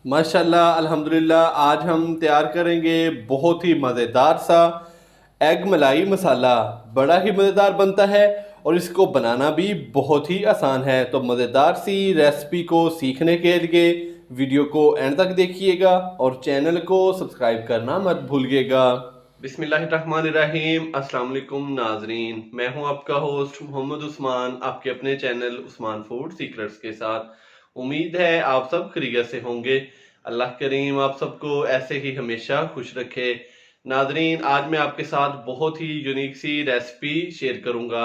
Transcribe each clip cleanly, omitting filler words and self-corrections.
माशाल्लाह अल्हम्दुलिल्लाह। आज हम तैयार करेंगे बहुत ही मज़ेदार सा एग मलाई मसाला। बड़ा ही मज़ेदार बनता है और इसको बनाना भी बहुत ही आसान है। तो मज़ेदार सी रेसिपी को सीखने के लिए वीडियो को एंड तक देखिएगा और चैनल को सब्सक्राइब करना मत भूलिएगा। बिस्मिल्लाहिर्रहमानिर्रहीम। अस्सलाम वालेकुम नाजरीन, मैं हूं आपका होस्ट मोहम्मद उस्मान, आपके अपने चैनल उस्मान फूड सीक्रेट्स के साथ। उम्मीद है आप सब खैरियत से होंगे। अल्लाह करीम आप सबको ऐसे ही हमेशा खुश रखे। नाजरीन, आज मैं आपके साथ बहुत ही यूनिक सी रेसिपी शेयर करूंगा।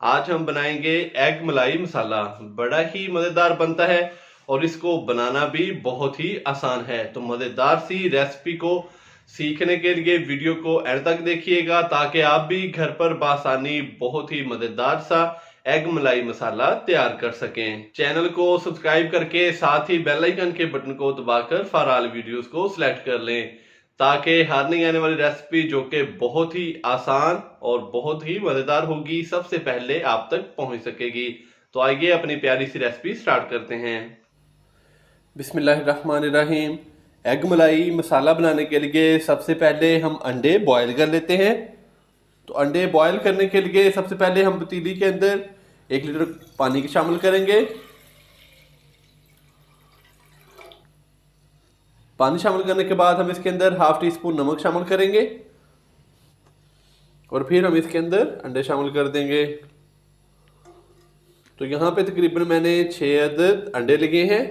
आज हम बनाएंगे एग मलाई मसाला। बड़ा ही मज़ेदार बनता है और इसको बनाना भी बहुत ही आसान है। तो मज़ेदार सी रेसिपी को सीखने के लिए वीडियो को एंड तक देखिएगा ताकि आप भी घर पर बासानी बहुत ही मज़ेदार सा एग मलाई मसाला तैयार कर सकें। चैनल को सब्सक्राइब करके साथ ही बेल आइकन के बटन को दबाकर फॉर ऑल वीडियोस को सिलेक्ट कर लें ताकि हर नई आने वाली रेसिपी जो कि बहुत ही आसान और बहुत ही मजेदार होगी सबसे पहले आप तक पहुंच सकेगी। तो आइए अपनी प्यारी सी रेसिपी स्टार्ट करते हैं। बिस्मिल्लाहिर्रहमानिर्रहीम। एग मलाई मसाला बनाने के लिए सबसे पहले हम अंडे बॉयल कर लेते हैं। तो अंडे बॉयल करने के लिए सबसे पहले हम पतीली के अंदर 1 लीटर पानी शामिल करेंगे। पानी शामिल करने के बाद हम इसके अंदर ½ टी स्पून नमक शामिल करेंगे और फिर हम इसके अंदर अंडे शामिल कर देंगे। तो यहाँ पे तकरीबन मैंने 6 अदद अंडे लिए हैं।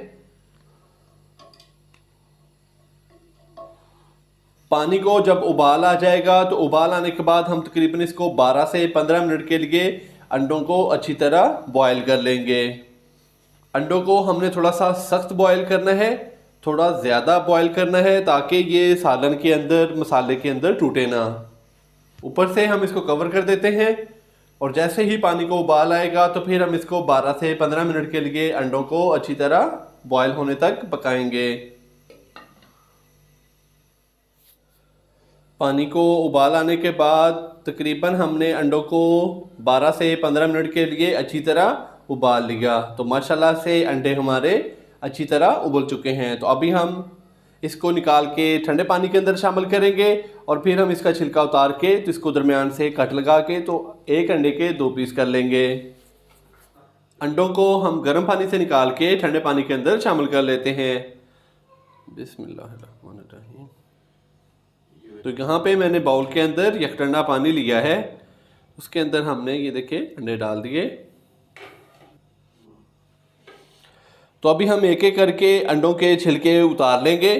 पानी को जब उबाल आ जाएगा तो उबाल आने के बाद हम तकरीबन इसको 12 से 15 मिनट के लिए अंडों को अच्छी तरह बॉयल कर लेंगे। अंडों को हमने थोड़ा सा सख्त बॉयल करना है, थोड़ा ज़्यादा बॉयल करना है ताकि ये सालन के अंदर मसाले के अंदर टूटे ना। ऊपर से हम इसको कवर कर देते हैं और जैसे ही पानी को उबाल आएगा तो फिर हम इसको 12 से 15 मिनट के लिए अंडों को अच्छी तरह बॉयल होने तक पकाएंगे। पानी को उबाल आने के बाद तकरीबन हमने अंडों को 12 से 15 मिनट के लिए अच्छी तरह उबाल लिया। तो माशाल्लाह से अंडे हमारे अच्छी तरह उबल चुके हैं। तो अभी हम इसको निकाल के ठंडे पानी के अंदर शामिल करेंगे और फिर हम इसका छिलका उतार के तो इसको दरमियान से कट लगा के तो एक अंडे के 2 पीस कर लेंगे। अंडों को हम गर्म पानी से निकाल के ठंडे पानी के अंदर शामिल कर लेते हैं। बिस्मिल्लाहिर्रहमानिर्रहीम। तो यहाँ पे मैंने बाउल के अंदर यकठंडा पानी लिया है, उसके अंदर हमने ये देखिए अंडे डाल दिए। तो अभी हम एक एक करके अंडों के छिलके उतार लेंगे।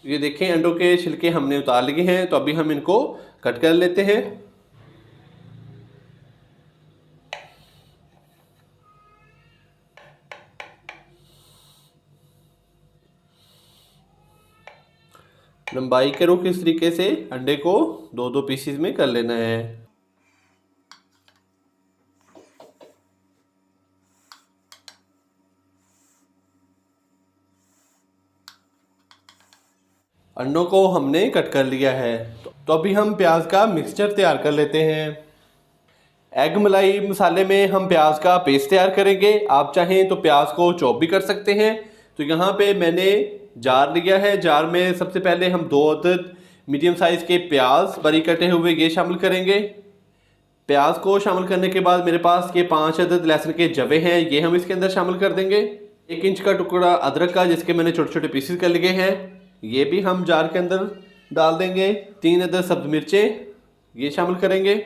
ये देखें अंडों के छिलके हमने उतार लिए हैं। तो अभी हम इनको कट कर लेते हैं। लंबाई के रुख इस तरीके से अंडे को 2-2 पीसीज में कर लेना है। अंडों को हमने कट कर लिया है। तो अभी हम प्याज का मिक्सचर तैयार कर लेते हैं। एग मलाई मसाले में हम प्याज का पेस्ट तैयार करेंगे। आप चाहें तो प्याज को चॉप भी कर सकते हैं। तो यहाँ पे मैंने जार लिया है। जार में सबसे पहले हम 2 अदद मीडियम साइज़ के प्याज बारीक कटे हुए ये शामिल करेंगे। प्याज को शामिल करने के बाद मेरे पास ये 5 अदद लहसुन के जवे हैं, ये हम इसके अंदर शामिल कर देंगे। 1 इंच का टुकड़ा अदरक का जिसके मैंने छोटे छोटे पीसेस कर लिए हैं, ये भी हम जार के अंदर डाल देंगे। 3 अदद सब्ज मिर्चें ये शामिल करेंगे।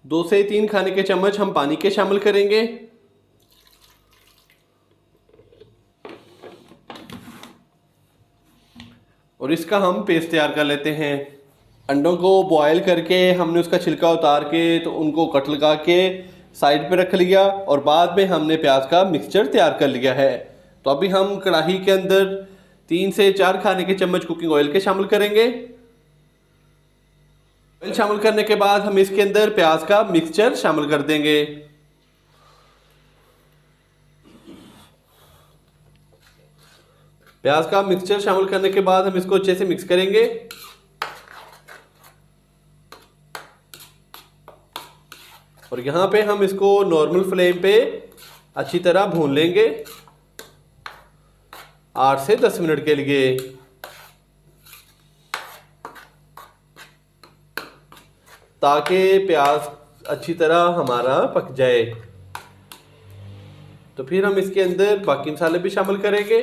2 से 3 खाने के चम्मच हम पानी के शामिल करेंगे। और इसका हम पेस्ट तैयार कर लेते हैं। अंडों को बॉयल करके हमने उसका छिलका उतार के तो उनको कट लगा के साइड पे रख लिया और बाद में हमने प्याज का मिक्सचर तैयार कर लिया है। तो अभी हम कढ़ाई के अंदर 3 से 4 खाने के चम्मच कुकिंग ऑयल के शामिल करेंगे। ऑयल शामिल करने के बाद हम इसके अंदर प्याज का मिक्सचर शामिल कर देंगे। प्याज का मिक्सचर शामिल करने के बाद हम इसको अच्छे से मिक्स करेंगे। और यहाँ पे हम इसको नॉर्मल फ्लेम पे अच्छी तरह भून लेंगे 8 से 10 मिनट के लिए। ताकि प्याज अच्छी तरह हमारा पक जाए। तो फिर हम इसके अंदर बाकी मसाले भी शामिल करेंगे।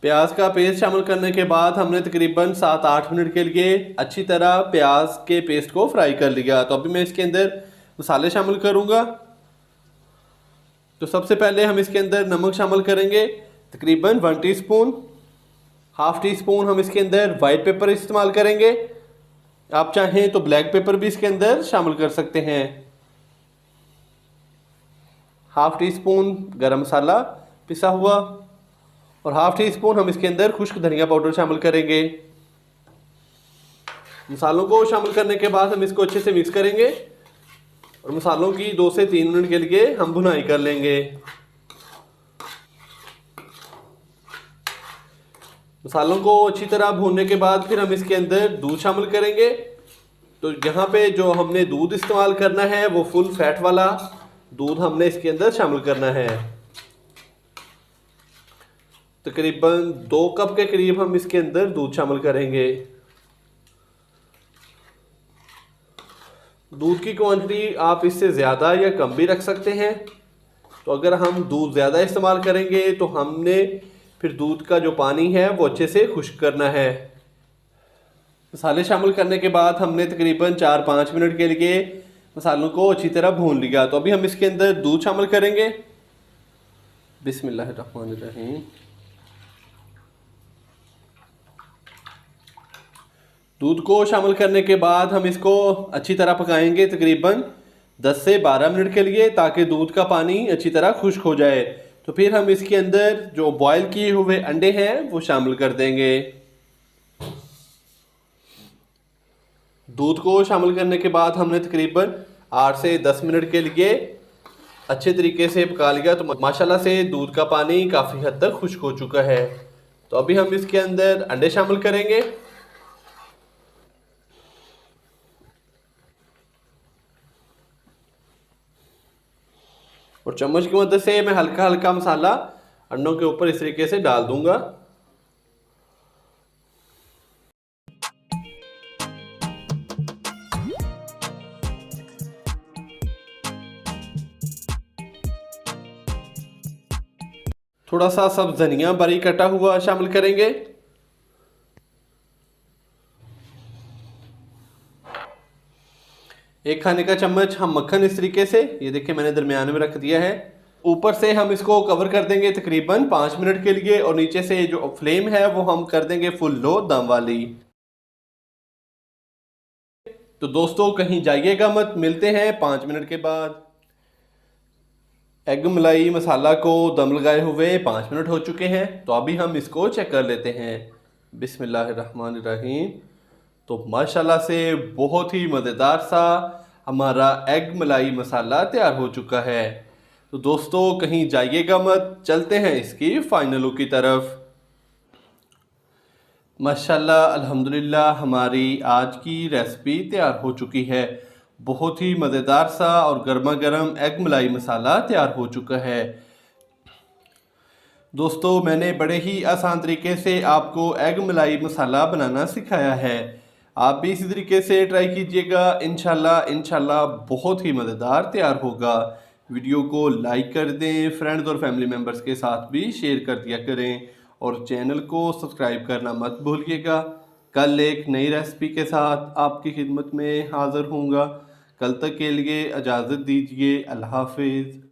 प्याज का पेस्ट शामिल करने के बाद हमने तकरीबन 7-8 मिनट के लिए अच्छी तरह प्याज के पेस्ट को फ्राई कर लिया। तो अभी मैं इसके अंदर मसाले शामिल करूंगा। तो सबसे पहले हम इसके अंदर नमक शामिल करेंगे तकरीबन 1 टीस्पून। हाफ टी स्पून हम इसके अंदर वाइट पेपर इस्तेमाल करेंगे। आप चाहें तो ब्लैक पेपर भी इसके अंदर शामिल कर सकते हैं। हाफ टी स्पून गरम मसाला पिसा हुआ और हाफ टी स्पून हम इसके अंदर खुश्क धनिया पाउडर शामिल करेंगे। मसालों को शामिल करने के बाद हम इसको अच्छे से मिक्स करेंगे और मसालों की 2 से 3 मिनट के लिए हम भुनाई कर लेंगे। मसालों को अच्छी तरह भूनने के बाद फिर हम इसके अंदर दूध शामिल करेंगे। तो यहाँ पे जो हमने दूध इस्तेमाल करना है वो फुल फैट वाला दूध हमने इसके अंदर शामिल करना है। तकरीबन 2 कप के करीब हम इसके अंदर दूध शामिल करेंगे। दूध की क्वांटिटी आप इससे ज़्यादा या कम भी रख सकते हैं। तो अगर हम दूध ज़्यादा इस्तेमाल करेंगे तो हमने फिर दूध का जो पानी है वो अच्छे से खुश्क करना है। मसाले शामिल करने के बाद हमने तकरीबन 4-5 मिनट के लिए मसालों को अच्छी तरह भून लिया। तो अभी हम इसके अंदर दूध शामिल करेंगे। बिस्मिल्लाहिर्रहमानिर्रहीम। दूध को शामिल करने के बाद हम इसको अच्छी तरह पकाएंगे तकरीबन 10 से 12 मिनट के लिए, ताकि दूध का पानी अच्छी तरह खुश्क हो जाए। तो फिर हम इसके अंदर जो बॉयल किए हुए अंडे हैं वो शामिल कर देंगे। दूध को शामिल करने के बाद हमने तकरीबन 8 से 10 मिनट के लिए अच्छे तरीके से पका लिया। तो माशाल्लाह से दूध का पानी काफ़ी हद तक खुश्क हो चुका है। तो अभी हम इसके अंदर अंडे शामिल करेंगे। और चम्मच की मदद से मैं हल्का हल्का मसाला अंडों के ऊपर इस तरीके से डाल दूंगा। थोड़ा सा सब धनिया बारीक कटा हुआ शामिल करेंगे। एक खाने का चम्मच हम मक्खन इस तरीके से, ये देखिए मैंने दरमियान में रख दिया है। ऊपर से हम इसको कवर कर देंगे तकरीबन 5 मिनट के लिए और नीचे से जो फ्लेम है वो हम कर देंगे फुल लो दम वाली। तो दोस्तों कहीं जाइएगा मत, मिलते हैं 5 मिनट के बाद। एग मलाई मसाला को दम लगाए हुए 5 मिनट हो चुके हैं। तो अभी हम इसको चेक कर लेते हैं। बिस्मिल्लाहिर्रहमानिर्रहीम। तो माशाल्लाह से बहुत ही मज़ेदार सा हमारा एग मलाई मसाला तैयार हो चुका है। तो दोस्तों कहीं जाइएगा मत, चलते हैं इसकी फाइनल लुक की तरफ। माशाल्लाह अल्हम्दुलिल्लाह हमारी आज की रेसिपी तैयार हो चुकी है। बहुत ही मज़ेदार सा और गर्मा गर्म एग मलाई मसाला तैयार हो चुका है। दोस्तों मैंने बड़े ही आसान तरीके से आपको एग मलाई मसाला बनाना सिखाया है। आप भी इसी तरीके से ट्राई कीजिएगा। इंशाल्लाह बहुत ही मज़ेदार तैयार होगा। वीडियो को लाइक कर दें, फ्रेंड्स और फैमिली मेम्बर्स के साथ भी शेयर कर दिया करें और चैनल को सब्सक्राइब करना मत भूलिएगा। कल एक नई रेसिपी के साथ आपकी खिदमत में हाज़िर होऊंगा। कल तक के लिए इजाज़त दीजिए। अल्लाह हाफिज़।